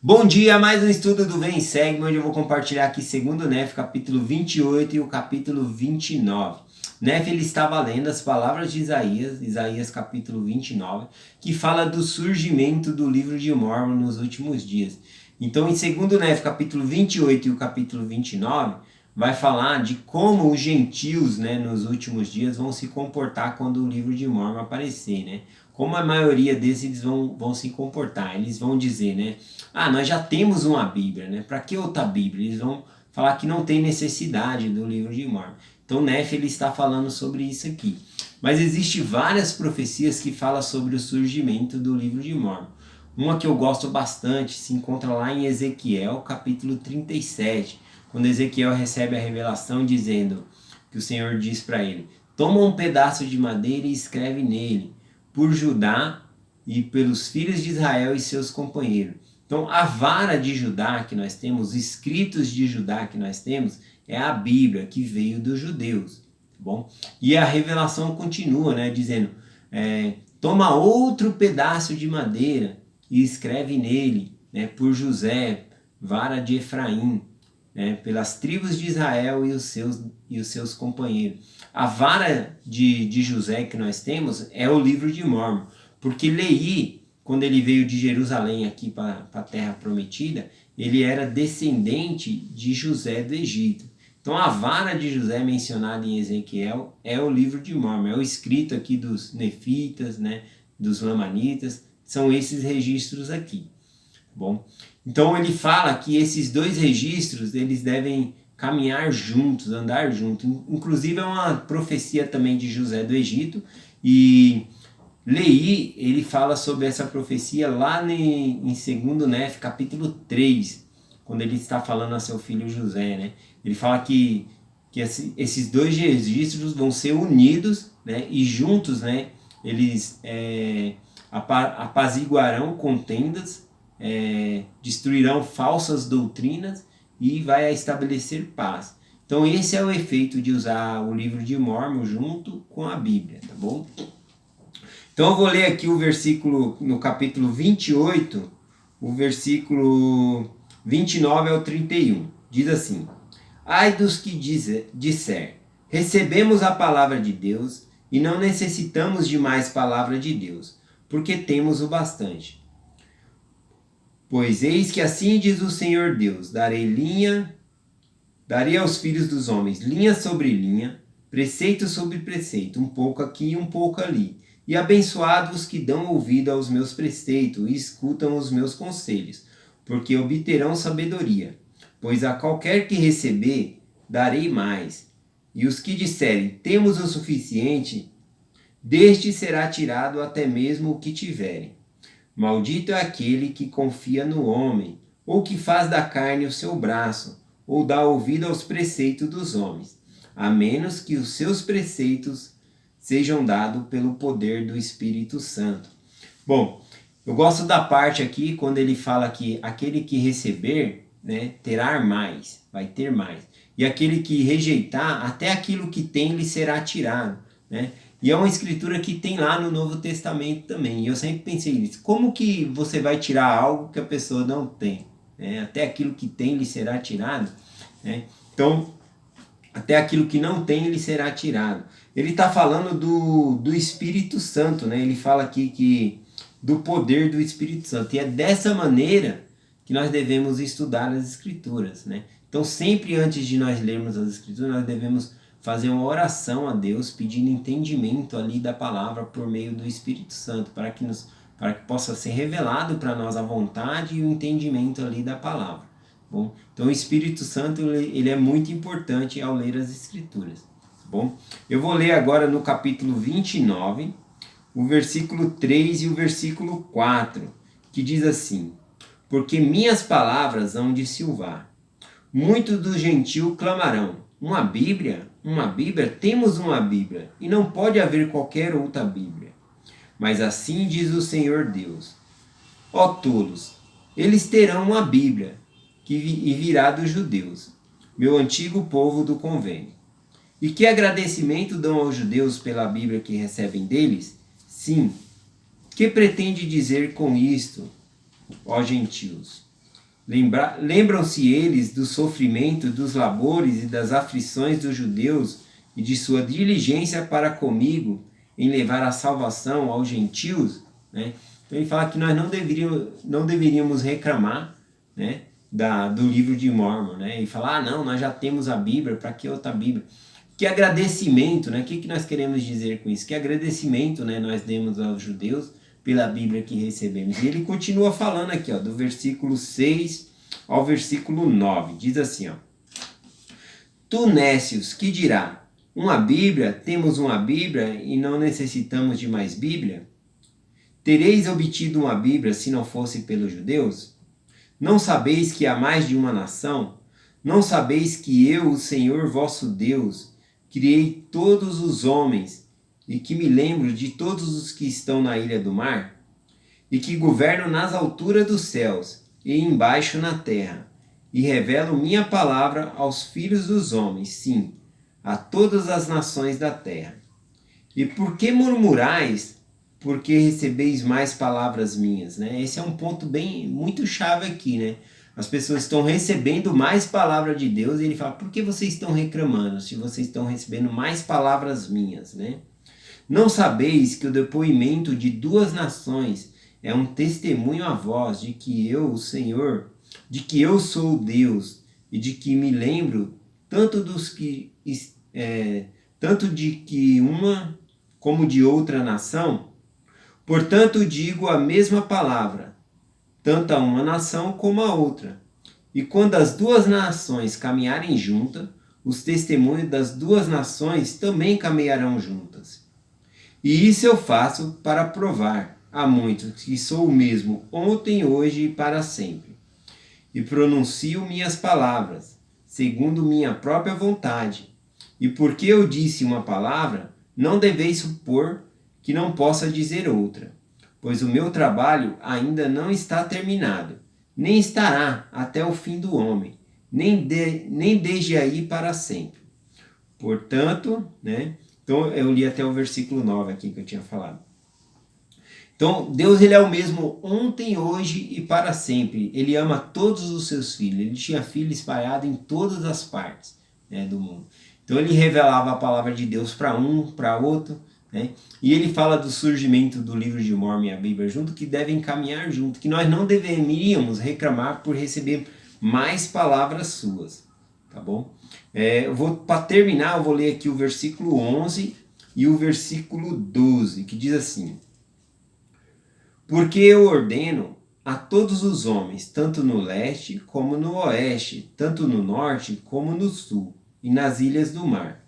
Bom dia, mais um estudo do Vem e Segue, onde eu vou compartilhar aqui segundo Nef, capítulo 28 e o capítulo 29. Nef, ele estava lendo as palavras de Isaías capítulo 29, que fala do surgimento do livro de Mórmon nos últimos dias. Então, em segundo Nef, capítulo 28 e o capítulo 29, vai falar de como os gentios, nos últimos dias vão se comportar quando o livro de Mórmon aparecer, Como a maioria desses vão se comportar. Eles vão dizer, nós já temos uma Bíblia, Para que outra Bíblia? Eles vão falar que não tem necessidade do livro de Mórmon. Então, Nef, ele está falando sobre isso aqui. Mas existem várias profecias que falam sobre o surgimento do livro de Mórmon. Uma que eu gosto bastante se encontra lá em Ezequiel, capítulo 37, quando Ezequiel recebe a revelação dizendo que o Senhor diz para ele: toma um pedaço de madeira e escreve nele, por Judá e pelos filhos de Israel e seus companheiros. Então, a vara de Judá que nós temos, os escritos de Judá que nós temos, é a Bíblia que veio dos judeus, tá bom? E a revelação continua, dizendo, toma outro pedaço de madeira e escreve nele, por José, vara de Efraim, pelas tribos de Israel e os seus companheiros. A vara de José que nós temos é o livro de Mórmon, porque Leí, quando ele veio de Jerusalém aqui para a terra prometida, ele era descendente de José do Egito. Então a vara de José mencionada em Ezequiel é o livro de Mórmon, é o escrito aqui dos nefitas, dos lamanitas, são esses registros aqui. Bom, então ele fala que esses dois registros eles devem caminhar juntos, andar juntos. Inclusive é uma profecia também de José do Egito, e Leí, ele fala sobre essa profecia lá em 2 Nef, capítulo 3, quando ele está falando a seu filho José, Ele fala que esses dois registros vão ser unidos, e juntos, eles apaziguarão contendas, destruirão falsas doutrinas e vai estabelecer paz. Então esse é o efeito de usar o livro de Mórmon junto com a Bíblia, tá bom? Então eu vou ler aqui o versículo no capítulo 28, o versículo 29 ao 31. Diz assim: ai dos que disser, recebemos a palavra de Deus e não necessitamos de mais palavra de Deus, porque temos o bastante. Pois eis que assim diz o Senhor Deus, darei aos filhos dos homens linha sobre linha, preceito sobre preceito, um pouco aqui e um pouco ali. E abençoados os que dão ouvido aos meus preceitos e escutam os meus conselhos, porque obterão sabedoria. Pois a qualquer que receber, darei mais. E os que disserem, temos o suficiente, deste será tirado até mesmo o que tiverem. Maldito é aquele que confia no homem, ou que faz da carne o seu braço, ou dá ouvido aos preceitos dos homens, a menos que os seus preceitos sejam dados pelo poder do Espírito Santo. Bom, eu gosto da parte aqui quando ele fala que aquele que receber, terá mais, vai ter mais. E aquele que rejeitar, até aquilo que tem lhe será tirado, E é uma escritura que tem lá no Novo Testamento também. E eu sempre pensei nisso. Como que você vai tirar algo que a pessoa não tem? Até aquilo que tem lhe será tirado. Então, até aquilo que não tem lhe será tirado. Ele está falando do Espírito Santo. Ele fala aqui do poder do Espírito Santo. E é dessa maneira que nós devemos estudar as Escrituras. Então, sempre antes de nós lermos as Escrituras, nós devemos fazer uma oração a Deus, pedindo entendimento ali da palavra por meio do Espírito Santo, para que possa ser revelado para nós a vontade e o entendimento ali da palavra. Bom, então o Espírito Santo ele é muito importante ao ler as Escrituras. Bom, eu vou ler agora no capítulo 29, o versículo 3 e o versículo 4, que diz assim: porque minhas palavras hão de silvar, muitos do gentil clamarão, uma Bíblia? Uma Bíblia? Temos uma Bíblia, e não pode haver qualquer outra Bíblia. Mas assim diz o Senhor Deus: ó tolos, eles terão uma Bíblia, e virá dos judeus, meu antigo povo do convênio. E que agradecimento dão aos judeus pela Bíblia que recebem deles? Sim. Que pretende dizer com isto, ó gentios? Lembram-se eles do sofrimento, dos labores e das aflições dos judeus e de sua diligência para comigo em levar a salvação aos gentios, né? Então ele fala que nós não deveríamos reclamar, né, do livro de Mórmon, né? E falar, não, nós já temos a Bíblia, para que outra Bíblia? Que agradecimento, né? O que nós queremos dizer com isso? Que agradecimento, né, nós demos aos judeus pela Bíblia que recebemos. E ele continua falando aqui, ó, do versículo 6 ao versículo 9. Diz assim, ó: Tu, nécios, que dirá? Uma Bíblia? Temos uma Bíblia e não necessitamos de mais Bíblia? Tereis obtido uma Bíblia se não fosse pelos judeus? Não sabeis que há mais de uma nação? Não sabeis que eu, o Senhor vosso Deus, criei todos os homens e que me lembro de todos os que estão na ilha do mar? E que governo nas alturas dos céus e embaixo na terra, e revelo minha palavra aos filhos dos homens, sim, a todas as nações da terra. E por que murmurais, porque recebeis mais palavras minhas, né? Esse é um ponto muito chave aqui, né? As pessoas estão recebendo mais palavra de Deus e ele fala, por que vocês estão reclamando se vocês estão recebendo mais palavras minhas, né? Não sabeis que o depoimento de duas nações é um testemunho a vós de que eu, o Senhor, de que eu sou Deus e de que me lembro tanto tanto de que uma como de outra nação? Portanto, digo a mesma palavra, tanto a uma nação como a outra. E quando as duas nações caminharem juntas, os testemunhos das duas nações também caminharão juntas. E isso eu faço para provar a muitos que sou o mesmo ontem, hoje e para sempre. E pronuncio minhas palavras, segundo minha própria vontade. E porque eu disse uma palavra, não deveis supor que não possa dizer outra, pois o meu trabalho ainda não está terminado, nem estará até o fim do homem, nem desde aí para sempre. Portanto, né? Então eu li até o versículo 9 aqui que eu tinha falado. Então, Deus ele é o mesmo ontem, hoje e para sempre. Ele ama todos os seus filhos. Ele tinha filhos espalhados em todas as partes, né, do mundo. Então, ele revelava a palavra de Deus para um, para outro, né? E ele fala do surgimento do livro de Mórmon e a Bíblia junto, que devem caminhar junto, que nós não deveríamos reclamar por receber mais palavras suas, tá bom? Para terminar, eu vou ler aqui o versículo 11 e o versículo 12, que diz assim: Porque eu ordeno a todos os homens, tanto no leste como no oeste, tanto no norte como no sul, e nas ilhas do mar,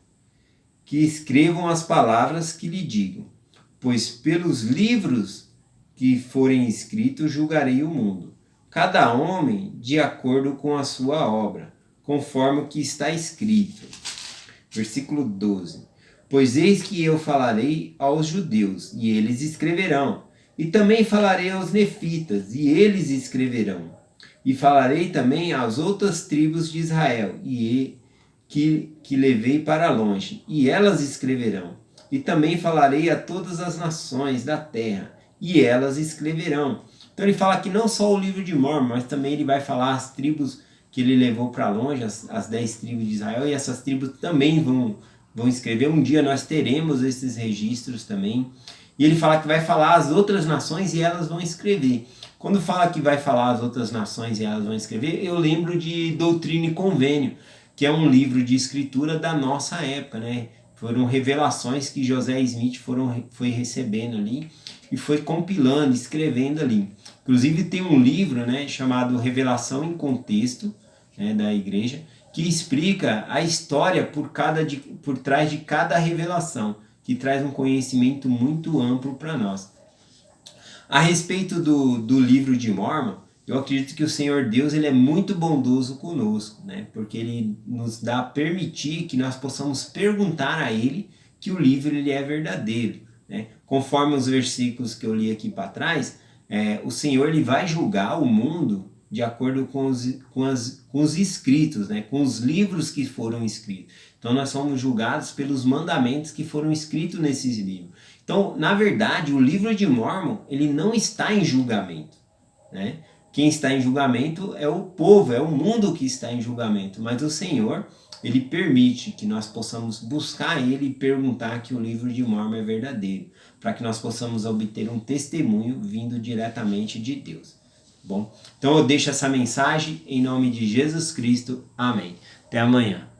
que escrevam as palavras que lhe digo, pois pelos livros que forem escritos julgarei o mundo, cada homem de acordo com a sua obra, conforme o que está escrito. Versículo 12. Pois eis que eu falarei aos judeus, e eles escreverão, e também falarei aos nefitas, e eles escreverão, e falarei também às outras tribos de Israel, que levei para longe, e elas escreverão. E também falarei a todas as nações da terra, e elas escreverão. Então ele fala que não só o livro de Mórmon, mas também ele vai falar as tribos que ele levou para longe, as 10 tribos de Israel, e essas tribos também vão escrever. Um dia nós teremos esses registros também. E ele fala que vai falar as outras nações e elas vão escrever. Quando fala que vai falar as outras nações e elas vão escrever, eu lembro de Doutrina e Convênio, que é um livro de escritura da nossa época, né? Foram revelações que José Smith foi recebendo ali e foi compilando, escrevendo ali. Inclusive tem um livro, né, chamado Revelação em Contexto, né, da igreja, que explica a história por trás de cada revelação, que traz um conhecimento muito amplo para nós. A respeito do livro de Mórmon, eu acredito que o Senhor Deus ele é muito bondoso conosco, né? Porque ele nos dá a permitir que nós possamos perguntar a ele que o livro ele é verdadeiro, né? Conforme os versículos que eu li aqui para trás, o Senhor ele vai julgar o mundo de acordo com os escritos, né? Com os livros que foram escritos. Então nós somos julgados pelos mandamentos que foram escritos nesses livros. Então, na verdade, o livro de Mórmon ele não está em julgamento, né? quem está em julgamento é o povo, é o mundo que está em julgamento, mas o Senhor, Ele permite que nós possamos buscar Ele e perguntar que o livro de Mórmon é verdadeiro, para que nós possamos obter um testemunho vindo diretamente de Deus. Bom, então eu deixo essa mensagem em nome de Jesus Cristo. Amém. Até amanhã.